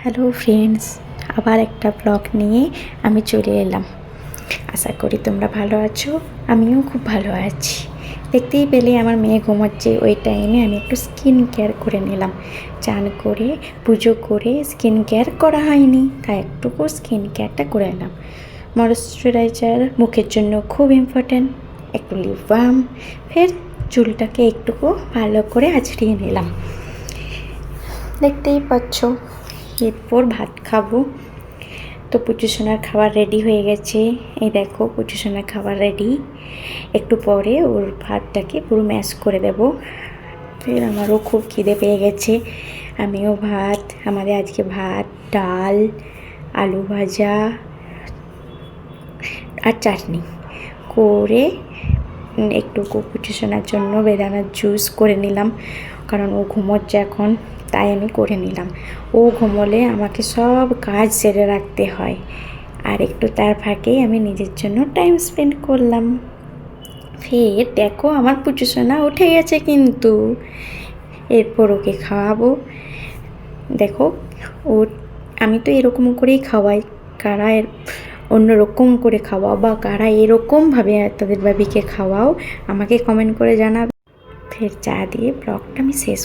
Hello friends, আবার একটা blog নিয়ে আমি চলে এলাম। আশা করি তোমরা ভালো আছো, আমিও খুব ভালো আছি। দেখতেই পেলে আমার মেয়ে ঘুমাচ্ছে, ওই টাইমে আমি একটু স্কিন কেয়ার করে নিলাম। চান করে পুজো করে স্কিন কেয়ার করা হয়নি, তাই একটুকু স্কিন কেয়ারটা করে নিলাম। ময়েশ্চারাইজার মুখের জন্য খুব ইম্পর্ট্যান্ট, একটু লিপ বাম, ফের চুলটাকে একটুকু ভালো করে আঁচড়িয়ে নিলাম। দেখতেই পাচ্ছ, এরপর ভাত খাবো। তো পুচুসোনার খাবার রেডি হয়ে গেছে। এই দেখো পুচুসোনার খাবার রেডি। একটু পরে ওর ভাতটাকে পুরো ম্যাশ করে দেব। ফের আমারও খুব খিদে পেয়ে গেছে, আমিও আমাদের আজকে ভাত, ডাল, আলু ভাজা আর চাটনি করে একটু পুচুসোনার জন্য বেদানার জুস করে নিলাম, কারণ ও ঘুমোচ্ছে এখন, তাই আমি করে নিলাম। ও ঘুমোলে আমাকে সব কাজ সেরে রাখতে হয়, আর একটু তার ফাঁকেই আমি নিজের জন্য টাইম স্পেন্ড করলাম। ফের দেখো আমার পুচুসোনা উঠে গেছে, কিন্তু এরপর ওকে খাওয়াবো। দেখো ও, আমি তো এরকম করেই খাওয়াই, কারা অন্যরকম করে খাওয়াও বা কারা এরকমভাবে তাদের বেবিকে খাওয়াও আমাকে কমেন্ট করে জানাবে। ফের চা দিয়ে ব্লগটা আমি শেষ